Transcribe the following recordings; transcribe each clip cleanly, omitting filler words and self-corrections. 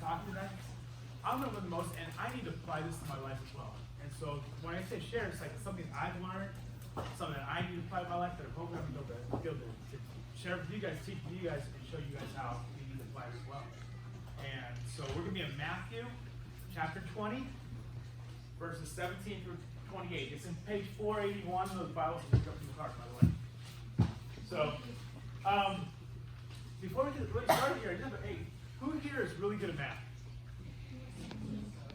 talking tonight, I'm going to learn the most, and I need to apply this to my life as well. And so when I say share, it's like something I've learned, something that I need to apply to my life that I'm hoping I'm going to be able to share with you guys, teach with you guys, and show you guys how you need to apply it as well. And so we're going to be in Matthew chapter 20, verses 17 through 28. It's in page 481 of those Bibles that you pick up from the cart, by the way. So, before we get started here, number 8, who here is really good at math?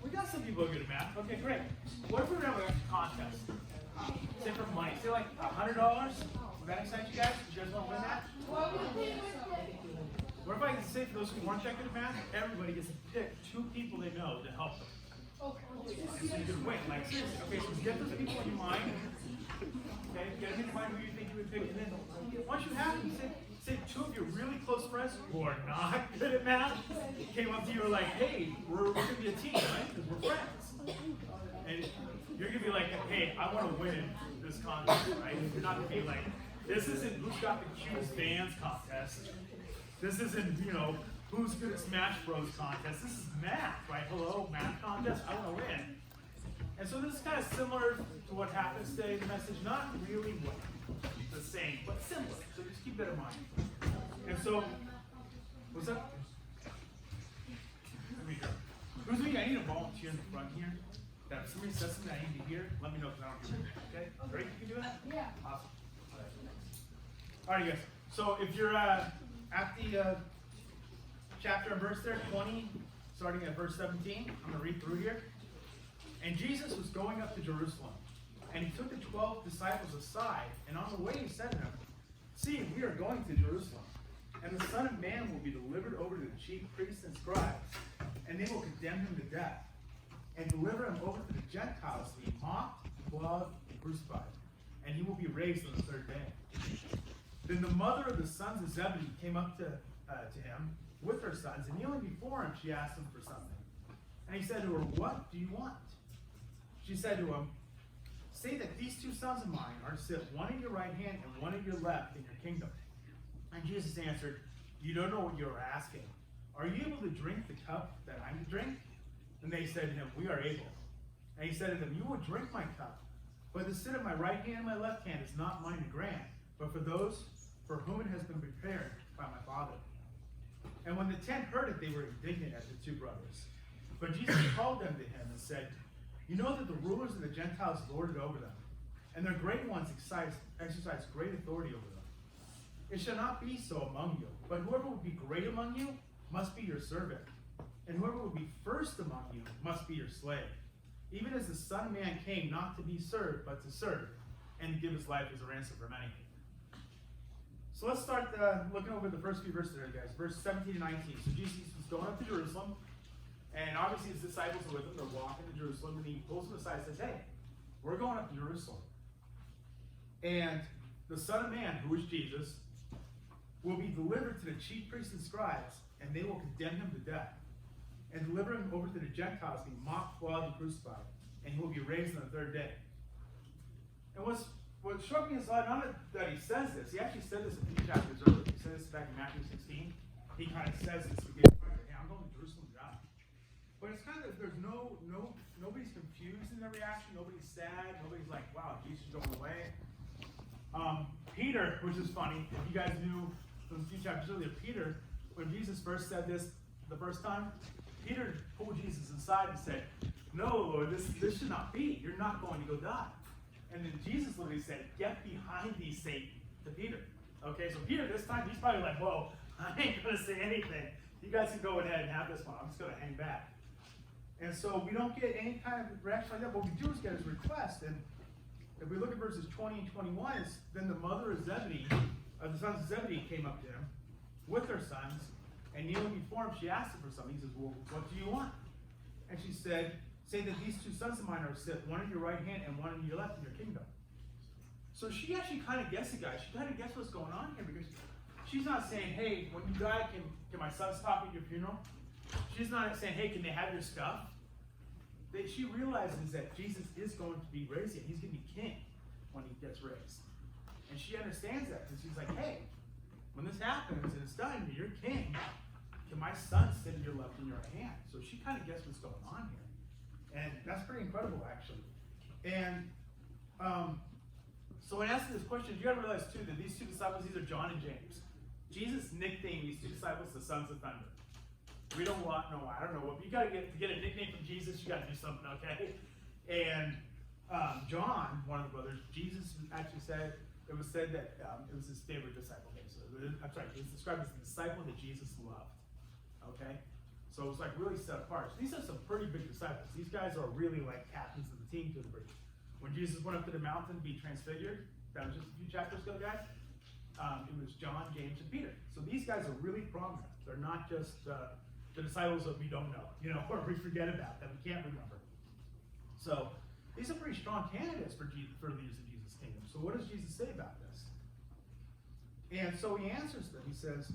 We got some people who are good at math. Okay, great. What if we were having a contest? Say for money. Say like $100? Would that excite you guys? You guys want to win that? What if I can say for those who weren't that good at math, everybody gets to pick 2 people they know to help them. And so you can win. Like seriously. Okay, so get those people in your mind. Okay, get them in your mind who you think you would pick. And then once you have them, say 2 of your really close friends who are not good at math came up to you and were like, hey, we're going to be a team, right? Because we're friends. And you're going to be like, hey, I want to win this contest, right? You're not going to be like, this isn't who's got the cutest dance contest. This isn't, who's good at Smash Bros contest. This is math, right? Hello, math contest. I want to win. And so this is kind of similar to what happens today in the message. Not really the same, but similar. So just keep that in mind. And so, what's up? Let me hear. Who's me? I need a volunteer in the front here. That if somebody says something I need to hear, let me know because I don't hear it. Okay? Great, you can do that? Yeah. Awesome. All right, guys. So if you're at the chapter and verse there, 20, starting at verse 17, I'm going to read through here. And Jesus was going up to Jerusalem, and he took the 12 disciples aside, and on the way he said to them, see, we are going to Jerusalem, and the Son of Man will be delivered over to the chief priests and scribes, and they will condemn him to death, and deliver him over to the Gentiles to be mocked, flogged, and crucified, and he will be raised on the 3rd day. Then the mother of the sons of Zebedee came up to him with her sons, and kneeling before him, she asked him for something. And he said to her, what do you want? She said to him, say that these 2 sons of mine are to sit one at your right hand and one at your left in your kingdom. And Jesus answered, you don't know what you're asking. Are you able to drink the cup that I'm to drink? And they said to him, we are able. And he said to them, you will drink my cup, but to sit at my right hand and my left hand is not mine to grant, but for those for whom it has been prepared by my Father. And when the 10 heard it, they were indignant at the 2 brothers. But Jesus called them to him and said, you know that the rulers of the Gentiles lord it over them, and their great ones exercise great authority over them. It shall not be so among you, but whoever will be great among you must be your servant, and whoever will be first among you must be your slave. Even as the Son of Man came not to be served, but to serve, and to give his life as a ransom for many. So let's start looking over the first few verses there, guys. Verse 17 and 19. So Jesus was going up to Jerusalem, and obviously his disciples are with him. They're walking to Jerusalem, and he pulls them aside and says, hey, we're going up to Jerusalem. And the Son of Man, who is Jesus, will be delivered to the chief priests and scribes, and they will condemn him to death, and deliver him over to the Gentiles to be mocked, flogged, and crucified, and he will be raised on the 3rd day. And what struck me is not that he says this. He actually said this a few chapters earlier. He said this back in Matthew 16. He kind of says this to get hey, I'm going to Jerusalem to die. But it's kind of, there's nobody's confused in their reaction. Nobody's sad. Nobody's like, wow, Jesus is going away. Peter, which is funny, if you guys knew from a few chapters earlier, Peter, when Jesus first said this the first time, Peter pulled Jesus aside and said, no, Lord, this should not be. You're not going to go die. And then Jesus literally said, get behind thee, Satan, to Peter. Okay, so Peter this time, he's probably like, whoa, I ain't going to say anything. You guys can go ahead and have this one. I'm just going to hang back. And so we don't get any kind of reaction like that. What we do is get his request. And if we look at verses 20 and 21, then the mother of Zebedee, of the sons of Zebedee, came up to him with her sons, and kneeling before him, she asked him for something. He says, well, what do you want? And she said, say that these 2 sons of mine are to sit one at your right hand and one at your left in your kingdom. So she actually kind of guessed the guy. She kind of guessed what's going on here, because she's not saying, hey, when you die, can my sons talk at your funeral? She's not saying, hey, can they have your stuff? She realizes that Jesus is going to be raised. He's going to be king when he gets raised. And she understands that, because she's like, hey, when this happens and it's done, you're king. can my son sit at your left and your right hand? So she kind of gets what's going on here. And that's pretty incredible, actually. And so when asking this question, you gotta realize too that these two disciples, these are John and James. Jesus nicknamed these two disciples the sons of thunder. We don't want, no, I don't know what, you gotta to get a nickname from Jesus, you gotta do something, okay? And John, one of the brothers, Jesus actually said, it was said that it was his favorite disciple. Okay, so I'm sorry, it was described as the disciple that Jesus loved. Okay? So it was like really set apart. So these are some pretty big disciples. These guys are really like captains of the team to the degree. When Jesus went up to the mountain to be transfigured, that was just a few chapters ago, guys, it was John, James, and Peter. So these guys are really prominent. They're not just the disciples that we don't know, you know, or we forget about, that we can't remember. So these are pretty strong candidates for leaders of Jesus' kingdom. So what does Jesus say about this? And so he answers them. He says,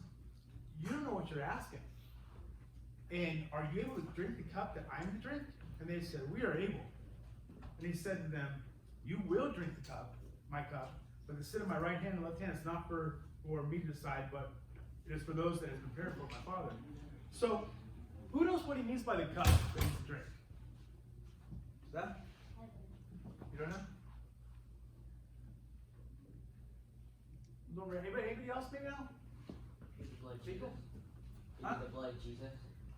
you don't know what you're asking. And are you able to drink the cup that I'm to drink? And they said, we are able. And he said to them, you will drink the cup, my cup, but to sit on my right hand and left hand is not for me to decide, but it is for those that have been prepared for my Father. So, who knows what he means by the cup that he's to drink? Is that? You don't know? Anybody else maybe know? The blood of Jesus. Huh? The blood of Jesus.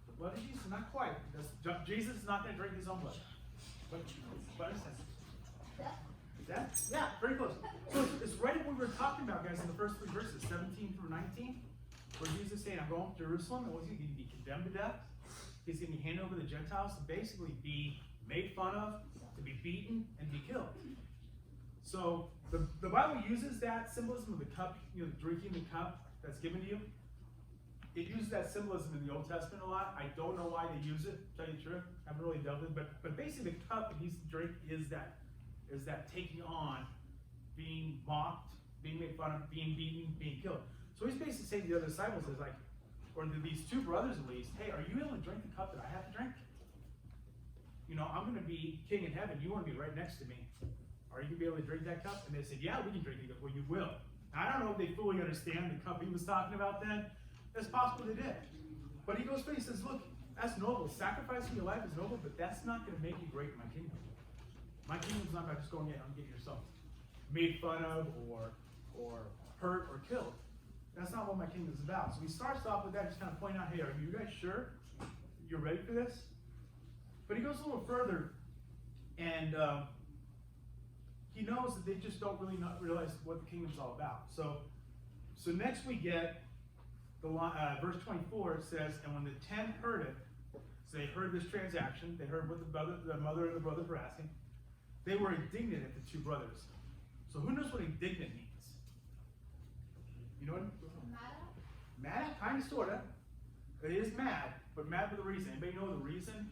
The blood of Jesus? Not quite. Jesus is not going to drink his own blood. What is that? Is that? Yeah, very close. So it's right what we were talking about, guys, in the first three verses, 17 through 19, where Jesus is saying, I'm going to Jerusalem, and what's he going to be condemned to death? He's going to be handed over to the Gentiles to basically be made fun of, to be beaten, and be killed. So the Bible uses that symbolism of the cup, you know, drinking the cup that's given to you. It uses that symbolism in the Old Testament a lot. I don't know why they use it, to tell you the truth. I haven't really delved in it, but basically the cup that he's to drink is that taking on, being mocked, being made fun of, being beaten, being killed. So he's basically saying to the other disciples, is like, or to these two brothers at least, hey, are you able to drink the cup that I have to drink? You know, I'm going to be king in heaven. You want to be right next to me. Are you going to be able to drink that cup? And they said, yeah, we can drink it. Well, you will. I don't know if they fully understand the cup he was talking about then. It's possible they did. But he goes through, he says, look, that's noble. Sacrificing your life is noble, but that's not going to make you great in my kingdom. My kingdom's not about just going in and getting yourself made fun of or hurt or killed. That's not what my kingdom's about. So he starts off with that, just kind of pointing out, hey, are you guys sure you're ready for this? But he goes a little further, and he knows that they just don't really not realize what the kingdom's all about. So next we get the verse 24. It says, and when the 10 heard it, so they heard this transaction, they heard what the mother and the brothers were asking, they were indignant at the two brothers. So who knows what indignant means? You know what? Mad? Kind of, sort of. It is mad, but mad for the reason. Anybody know the reason?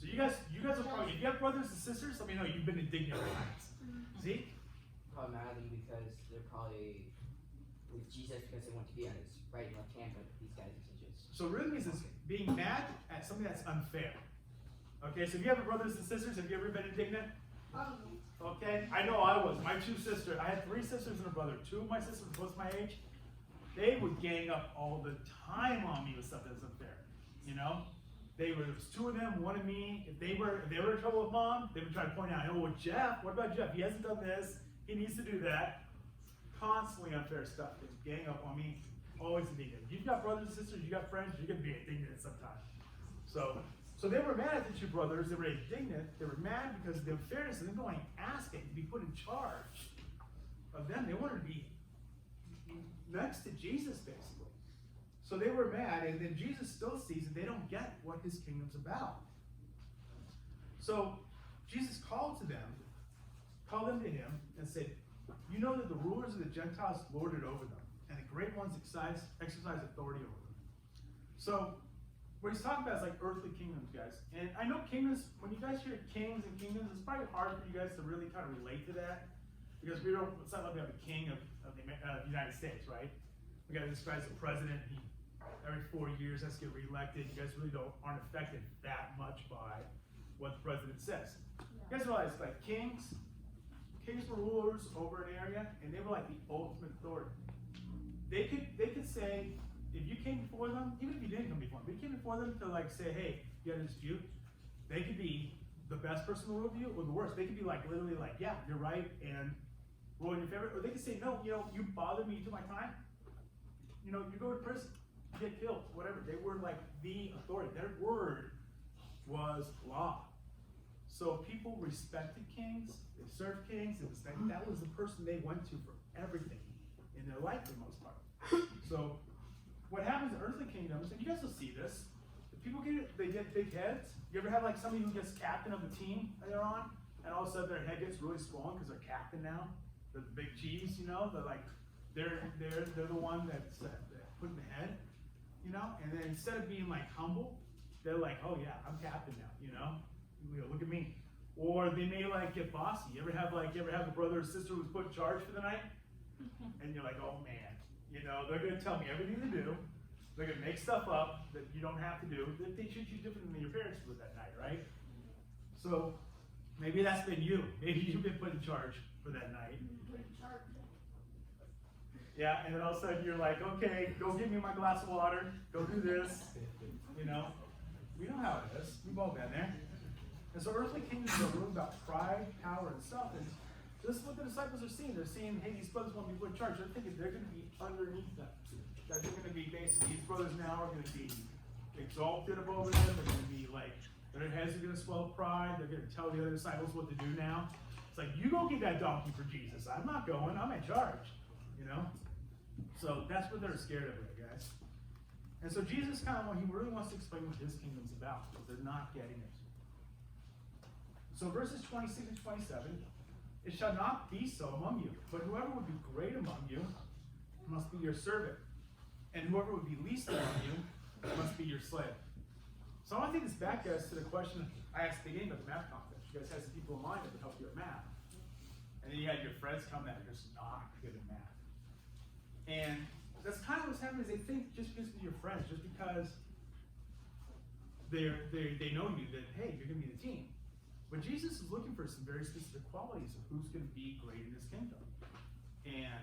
So you guys are probably, if you have brothers and sisters, let me know you've been indignant times. See? Probably mad at them because they're probably with Jesus because they want to be on his right and left hand, but these guys are just. So it really means it's being mad at something that's unfair. Okay, so if you have brothers and sisters, have you ever been indignant? Okay, I know I was. My two sisters, I had 3 sisters and a brother. 2 of my sisters, both my age, they would gang up all the time on me with stuff that's unfair. You know? There was 2 of them, 1 of me. If they were in trouble with mom, they would try to point out, oh, well, Jeff, what about Jeff? He hasn't done this. He needs to do that. Constantly unfair stuff. They would gang up on me. Always indignant. You've got brothers and sisters, you got friends, you're going to be indignant sometimes. So they were mad at the 2 brothers. They were indignant. They were mad because of the unfairness of them going asking to be put in charge of them. They wanted to be next to Jesus, basically. So they were mad, and then Jesus still sees that they don't get what his kingdom's about. So Jesus called them to him, and said, you know that the rulers of the Gentiles lord it over them, and the great ones exercise authority over them. So what he's talking about is like earthly kingdoms, guys. And I know kingdoms, when you guys hear kings and kingdoms, it's probably hard for you guys to really kind of relate to that. Because it's not like we have a king of the United States, right? We got this guy's a president, he every 4 years has to get reelected. You guys really aren't affected that much by what the president says. You guys realize, like, kings were rulers over an area, and they were like the ultimate authority. They could say, if you came before them, even if you didn't come before them, but you came before them to like say, hey, you had a dispute, they could be the best person in the world of you or the worst. They could be like literally like, yeah, you're right, and rule in your favor. Or they could say, no, you bothered me, you took my time. You go to prison, you get killed, whatever. They were like the authority. Their word was law. So people respected kings, they served kings, that was the person they went to for everything in their life for the most part. So what happens in earthly kingdoms, and you guys will see this, the people get big heads. You ever have like somebody who gets captain of the team that they're on, and all of a sudden their head gets really swollen because they're captain now? They're the big cheese, they're like, they're the one that's putting the head, and then instead of being like humble, they're like, oh yeah, I'm captain now, look at me. Or they may like get bossy. You ever have a brother or sister who's put in charge for the night? And you're like, oh man, they're gonna tell me everything to do. They're gonna make stuff up that you don't have to do. They treat you different than your parents would that night, right? So maybe that's been you. Maybe you've been put in charge for that night. Yeah, and then all of a sudden you're like, okay, go give me my glass of water. Go do this. We know how it is. We've all been there. And so earthly kingdoms are really about pride, power, and stuff. And this is what the disciples are seeing. They're seeing, hey, these brothers want to be put in charge. They're thinking they're going to be underneath them. That they're going to be basically, these brothers now are going to be exalted above them. They're going to be like, their heads are going to swell with pride. They're going to tell the other disciples what to do now. It's like, you go get that donkey for Jesus. I'm not going. I'm in charge. So that's what they're scared of, guys. And so Jesus he really wants to explain what his kingdom's about, because they're not getting it. So verses 26 and 27, it shall not be so among you, but whoever would be great among you must be your servant, and whoever would be least among you must be your slave. So I want to take this back, guys, to the question I asked at the beginning of the math contest. You guys had some people in mind that would help you at math. And then you had your friends come that are just not good at math. And that's kind of what's happening, is they think just because they're your friends, just because they know you, that, hey, you're going to be the team. But Jesus is looking for some very specific qualities of who's going to be great in his kingdom. And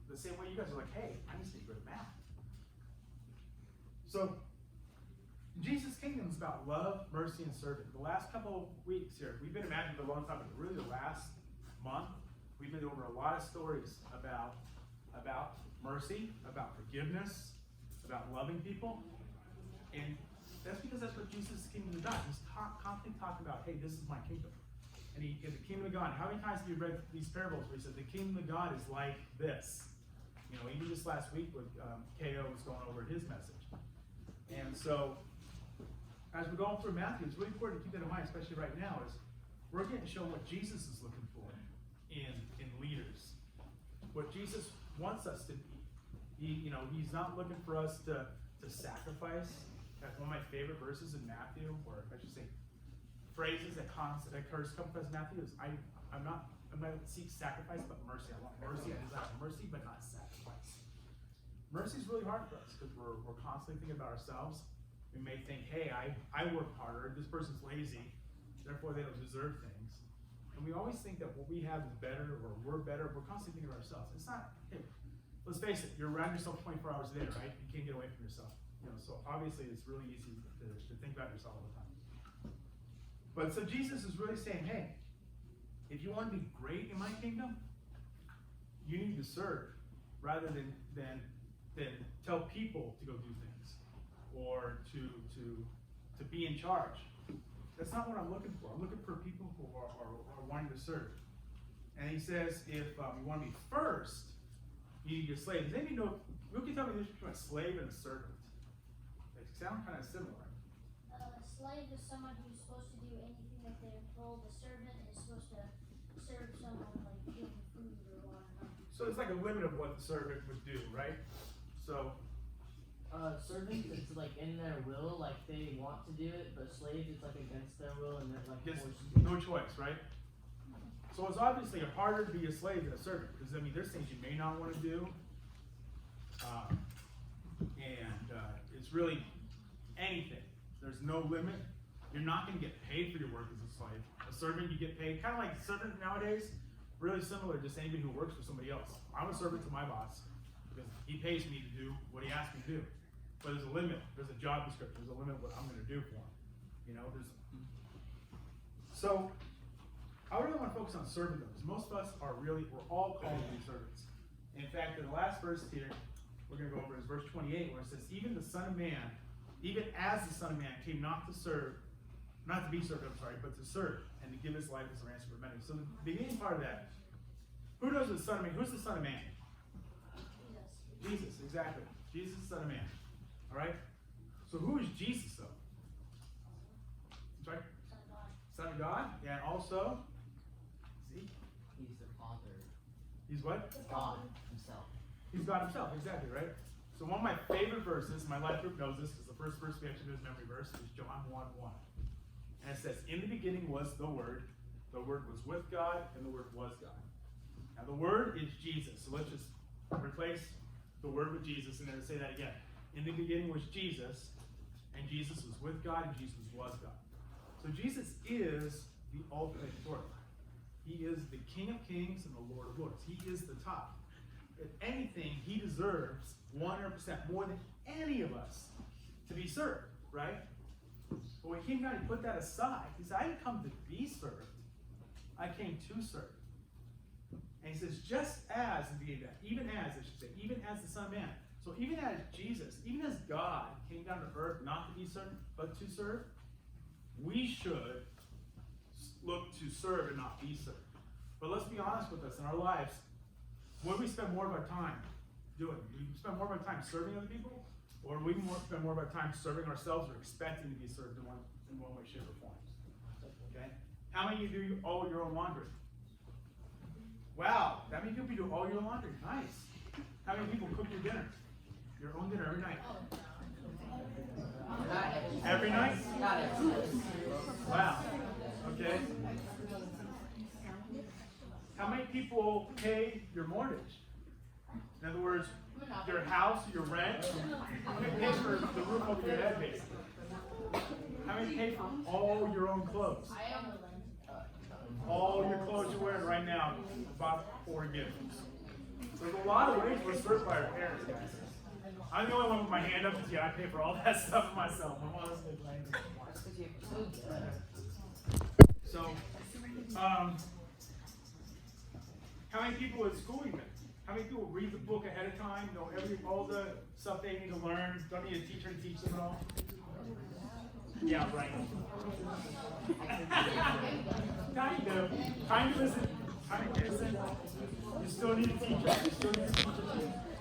the same way you guys are like, hey, I need to be good at math. So Jesus' kingdom is about love, mercy, and serving. The last couple of weeks here, we've been in Matthew for a long time, but really the last month, we've been over a lot of stories about mercy, about forgiveness, about loving people. And that's because that's what Jesus' kingdom is about. He's constantly talking about, hey, this is my kingdom. And the kingdom of God. How many times have you read these parables where he said, the kingdom of God is like this? Even just last week when K.O. was going over his message. And so, as we're going through Matthew, it's really important to keep that in mind, especially right now, is we're getting to show what Jesus is looking for in leaders. What Jesus wants us to be. He's not looking for us to sacrifice. That's one of my favorite verses in Matthew, or I should say, phrases that occurs a couple times in Matthew is, I'm not seek sacrifice, but mercy. I want mercy. I desire mercy, but not sacrifice. Mercy is really hard for us because we're constantly thinking about ourselves. We may think, hey, I work harder. This person's lazy, therefore they don't deserve things. And we always think that what we have is better, or we're better. We're constantly thinking of ourselves. It's not. Hey, let's face it. You're around yourself 24 hours a day, right? You can't get away from yourself. So obviously it's really easy to think about yourself all the time. But so Jesus is really saying, hey, if you want to be great in my kingdom, you need to serve rather than tell people to go do things or to be in charge. That's not what I'm looking for. I'm looking for people who are wanting to serve. And he says, if you want to be first, you need your slave. Does anybody know? Who can tell me the difference between a slave and a servant? They sound kind of similar. A slave is someone who's supposed to do anything that they're told. A servant is supposed to serve someone, like give them food or water. So it's like a limit of what the servant would do, right? So servants, it's like in their will, like they want to do it, but slaves, it's like against their will and they're like just forced to do it. no choice, right? So it's obviously harder to be a slave than a servant, because there's things you may not want to do, and it's really anything. There's no limit. You're not going to get paid for your work as a slave. A servant, you get paid, kind of like a servant nowadays, really similar to just anybody who works for somebody else. I'm a servant to my boss. because he pays me to do what he asks me to do. But there's a limit. There's a job description. There's a limit what I'm going to do for him. You know, so I really want to focus on serving them, because most of us we're all called to be servants. In fact, in the last verse here, we're going to go over is verse 28, where it says, even as the Son of Man came not to be served, but to serve, and to give his life as a ransom for many. So the beginning part of that, who knows the Son of Man? Who's the Son of Man? Jesus, exactly. Jesus is the Son of Man. All right? So who is Jesus, though? I'm sorry? Son of God. And also, see? He's the Father. He's what? God himself. He's God himself, exactly, right? So one of my favorite verses, my life group knows this, because the first verse we actually do is memory verse, is John 1:1. And it says, in the beginning was the Word was with God, and the Word was God. Now the Word is Jesus, so let's just replace the Word with Jesus, and then say that again. In the beginning was Jesus, and Jesus was with God, and Jesus was God. So Jesus is the ultimate authority. He is the King of Kings and the Lord of Lords. He is the top. If anything, he deserves 100% more than any of us to be served, right? But when he came down, he put that aside. He said, I didn't come to be served. I came to serve. And he says, just as, even as the Son of Man. So even as Jesus, even as God came down to earth not to be served, but to serve, we should look to serve and not be served. But let's be honest with us, in our lives, what do we spend more of our time doing? Do we spend more of our time serving other people? Or do we spend more of our time serving ourselves or expecting to be served in one way, shape, or form? Okay? How many of you do all your own laundry? Wow, that many people do all your laundry. Nice. How many people cook your dinner? Your own dinner every night? Every night? Not every night. Wow. Okay. How many people pay your mortgage? In other words, your house, your rent, how many pay for the roof over your head, basically? How many pay for all your own clothes? All your clothes you're wearing right now, about 4 gifts. There's a lot of ways we're served by our parents, guys. I'm the only one with my hand up because I pay for all that stuff myself. My mom doesn't make money. So, how many people at school even? How many people read the book ahead of time, know all the stuff they need to learn, don't need a teacher to teach them it all? Yeah, right. Kind of isn't. You still need a teacher.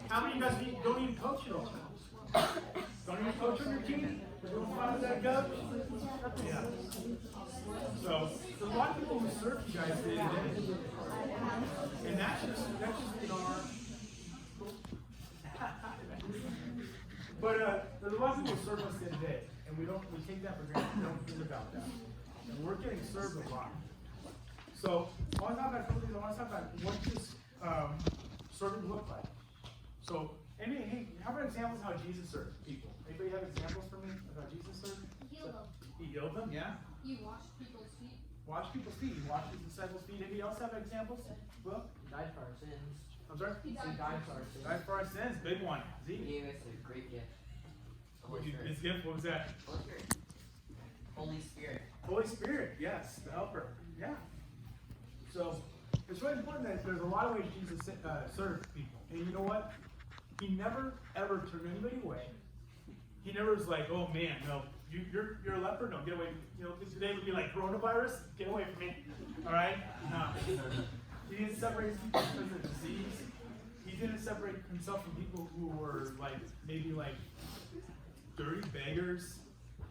How many of you guys don't even coach at all? Don't even coach on your team? You're doing fine with that coach? Yeah. So, there's a lot of people who serve you guys day to day. And that's just in our... But there's a lot of people who serve us day to day. And we take that for granted. We don't think about that. And we're getting served a lot. So, I want to talk about a couple things. I want to talk about what this serving look like. So, how about examples of how Jesus served people? Anybody have examples for me of how Jesus served? He healed them. He healed them, yeah. He washed people's feet. Washed people's feet. He washed his disciples' feet. Anybody else have examples? Well, He died for our sins. I'm sorry? He He died for our sins. Died for our sins. Big one. He Z. gave us a great gift. The Holy Spirit. His gift, what was that? Holy Spirit. Holy Spirit. Holy Spirit, yes, the helper. Yeah. So, it's really important that there's a lot of ways Jesus served people. And you know what? He never, ever turned anybody away. He never was like, oh man, no, you're a leper? No, get away. You know, today would be like coronavirus? Get away from me. All right? No. He didn't separate people because of disease. He didn't separate himself from people who were maybe dirty beggars,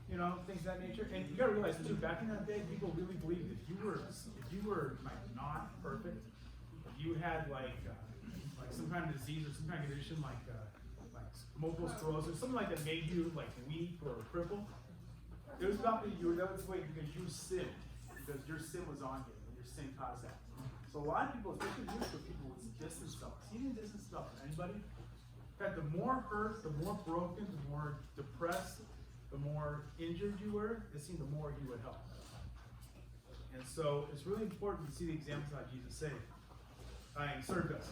you know, things of that nature. And you gotta realize too, back in that day, people really believed if you were not perfect, if you had some kind of disease or some kind of condition like multiple sclerosis, something like that made you weak or crippled, it was about that was the way because you sinned, because your sin was on you, and your sin caused that. So a lot of people, especially Jewish people, would distance themselves. He didn't distance himself from anybody. In fact, the more hurt, the more broken, the more depressed, the more injured you were, it seemed the more he would help. And so it's really important to see the examples of how Jesus saved and served us.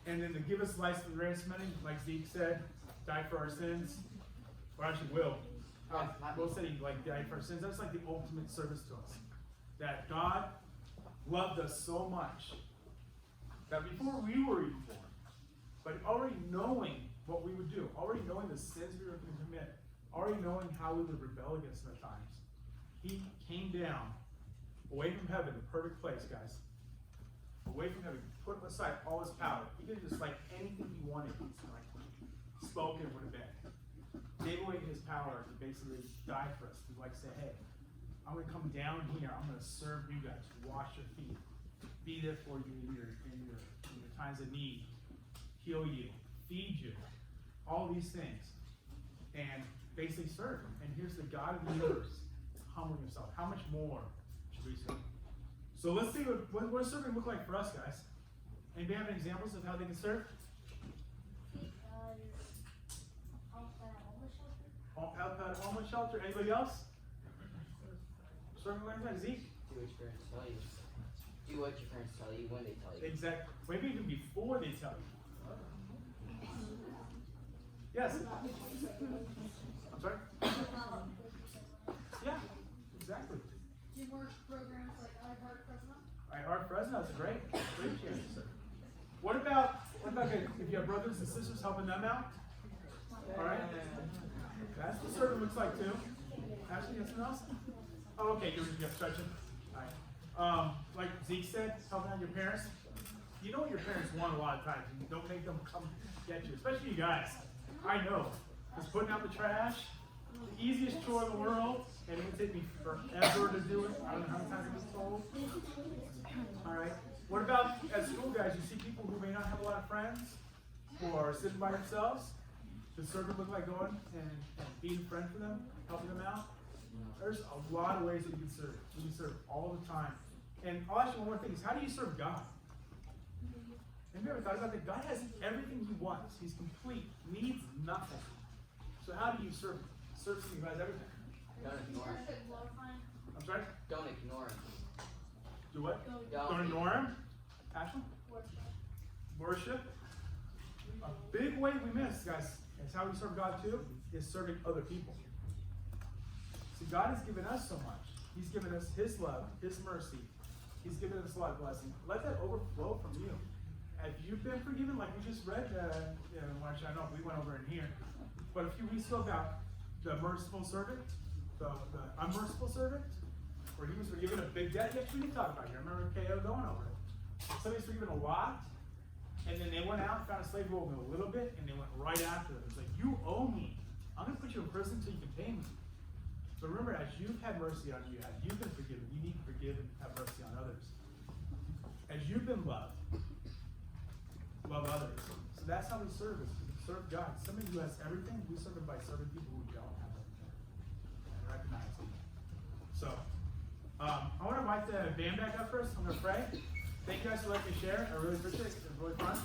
And then to give us life for the ransom, like Zeke said, died for our sins, or actually Will. Will said he like died for our sins. That's like the ultimate service to us. That God loved us so much that before we were even born, but already knowing what we would do, already knowing the sins we were going to commit, already knowing how we would rebel against him at times, he came down away from heaven, the perfect place, guys. Away from heaven, put aside all his power. He could just like anything he wanted, like spoken would have been. Gave away his power to basically die for us, to like say, hey, I'm gonna come down here, I'm gonna serve you guys, wash your feet, be there for you in your times of need, heal you, feed you, all these things. And basically serve him. And here's the God of the universe humbling himself. How much more should we serve? So let's see what does serving look like for us, guys. Anybody have any examples of how they can serve? Help at a homeless shelter. Anybody else? Serving like that, Zeke? Do what your parents tell you. Do what your parents tell you when they tell you. Exactly. Maybe even before they tell you. Yes. I'm sorry? Yeah, exactly. Do you work programs like iHeart Fresno? iHeart Fresno is a great chance to serve. What about if you have brothers and sisters helping them out? All right. That's what serving looks like too. Ashley, something else? Oh, okay, you're stretching. All right. Like Zeke said, helping out your parents. You know what your parents want a lot of times. You don't make them come get you, especially you guys. I know. Just putting out the trash, the easiest chore in the world, and it would take me forever to do it. I don't know how many times I've been told. All right. What about at school, guys? You see people who may not have a lot of friends, who are sitting by themselves. Does serving look like going and being a friend for them, helping them out? There's a lot of ways that you can serve. You can serve all the time. And I'll ask you one more thing: is how do you serve God? Have you ever thought about that? God has everything He wants. He's complete, needs nothing. So how do you serve? Serve something who has everything. Don't ignore him. I'm sorry? Don't ignore him. Do what? Don't ignore Him. Passion? Worship. A big way we miss, guys, is how we serve God too, is serving other people. See, God has given us so much. He's given us His love, His mercy. He's given us a lot of blessing. Let that overflow from you. Have you been forgiven? Like we just read, I know we went over in here, but a few weeks ago about the merciful servant, the unmerciful servant, where he was forgiven a big debt. Yes, we did talk about it. I remember KO going over it. Somebody's forgiven a lot, and then they went out and found a slave who owed them a little bit, and they went right after them. It's like, you owe me. I'm going to put you in prison until you can pay me. But remember, as you've had mercy on you, as you've been forgiven, you need to forgive and have mercy on others. As you've been loved, love others. So that's how we serve. Is serve God. Somebody who has everything, we serve Him by serving people who don't have everything and recognize Him. So, I want to invite the band back up first. I'm going to pray. Thank you guys for letting me share. I really appreciate it. It was really fun.